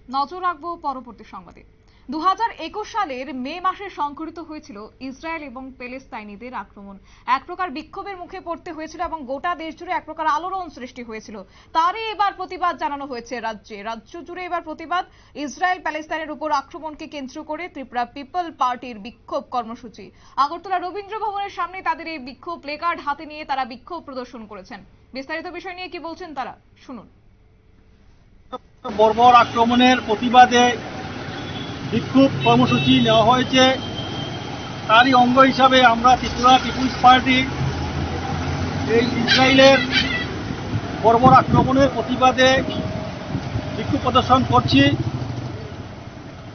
নজর রাখবো পরবর্তী সংবাদে। 2021 সালের মে মাসে সংঘটিত হয়েছিল ইসরায়েল এবং প্যালেস্তাইনিদের আক্রমণ। এক প্রকার বিক্ষোভের মুখে পড়তে হয়েছিল এবং গোটা দেশ জুড়ে এক প্রকার আলোড়ন সৃষ্টি হয়েছিল। তারই এবার প্রতিবাদ জানানো হয়েছে রাজ্য জুড়ে এবার প্রতিবাদ ইসরায়েল প্যালেস্তাইনের উপর আক্রমণকে কেন্দ্র করে ত্রিপুরা পিপল পার্টির বিক্ষোভ কর্মসূচি। আগরতলা রবীন্দ্র ভবনের সামনে তাদের এই বিক্ষোভ প্লেকার্ড হাতে নিয়ে তারা বিক্ষোভ প্রদর্শন করেছেন। বিস্তারিত বিষয় নিয়ে কি বলছেন তারা, শুনুন। বর্বর আক্রমণের প্রতিবাদে বিক্ষোভ কর্মসূচি নেওয়া হয়েছে। তারই অঙ্গ হিসাবে আমরা ত্রিপুরা পিপুলস পার্টি এই ইসরায়েলের বর্বর আক্রমণের প্রতিবাদে বিক্ষোভ প্রদর্শন করছি।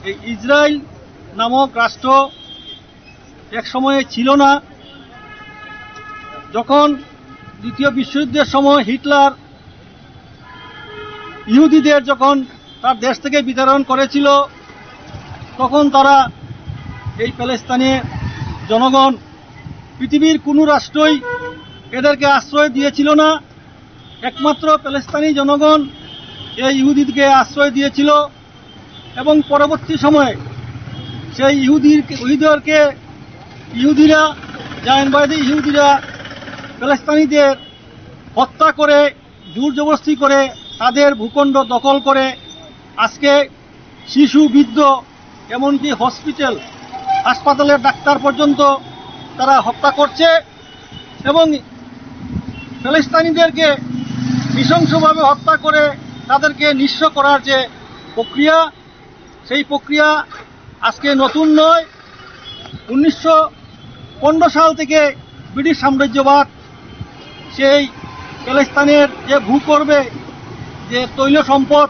এই ইসরায়েল নামক রাষ্ট্র এক সময়ে ছিল না। যখন দ্বিতীয় বিশ্বযুদ্ধের সময় হিটলার ইহুদিদের যখন তার দেশ থেকে বিতাড়ন করেছিল, তখন তারা এই প্যালেস্তাইনের জনগণ, পৃথিবীর কোনো রাষ্ট্রই এদেরকে আশ্রয় দিয়েছিল না। একমাত্র প্যালেস্তানি জনগণ এই ইহুদিদেরকে আশ্রয় দিয়েছিল এবং পরবর্তী সময়ে সেই ইহুদিরা জায়নবাদী ইহুদিরা প্যালেস্তানিদের হত্যা করে, জোর জবরদস্তি করে তাদের ভূখণ্ড দখল করে আজকে শিশু, বৃদ্ধ, এমনকি হাসপাতালের ডাক্তার পর্যন্ত তারা হত্যা করছে এবং প্যালেস্তানিদেরকে নৃশংসভাবে হত্যা করে তাদেরকে নিঃস্ব করার যে প্রক্রিয়া, সেই প্রক্রিয়া আজকে নতুন নয়। 1915 সাল থেকে ব্রিটিশ সাম্রাজ্যবাদ সেই প্যালেস্তানের যে ভূগর্ভে যে তৈল সম্পদ,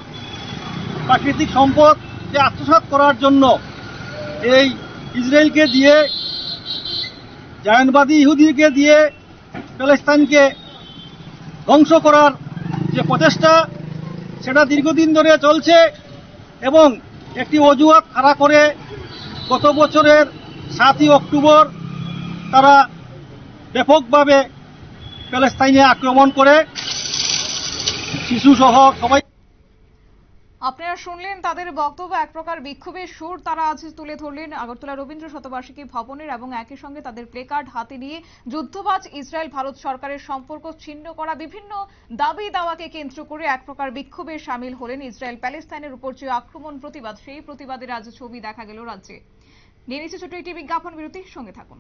প্রাকৃতিক সম্পদ যে আত্মসাৎ করার জন্য এই ইসরায়েলকে দিয়ে, জায়নবাদী ইহুদিকে দিয়ে প্যালেস্তাইনকে ধ্বংস করার যে প্রচেষ্টা, সেটা দীর্ঘদিন ধরে চলছে এবং একটি অজুহাত খাড়া করে গত বছরের 7ই অক্টোবর তারা ব্যাপকভাবে প্যালেস্তাইনে আক্রমণ করে শিশুসহ সবাই। আপনারা শুনলেন তাদের বক্তব্য। এক প্রকার বিক্ষোভের সুর তারা আজ তুলে ধরলেন আগরতলা রবীন্দ্র শতবার্ষিকী ভবনের এবং একই সঙ্গে তাদের প্লেকার্ড হাতে নিয়ে যুদ্ধবাজ ইসরায়েল ভারত সরকারের সম্পর্ক ছিন্ন করা বিভিন্ন দাবি দাওয়াকে কেন্দ্র করে এক প্রকার বিক্ষোভে সামিল হলেন ইসরায়েল প্যালেস্তাইনের উপর যে আক্রমণ প্রতিবাদ, সেই প্রতিবাদের আজ ছবি দেখা গেল রাজ্যে। নিয়ে নিচ্ছে ছোট্ট একটি বিজ্ঞাপন বিরতি, সঙ্গে থাকুন।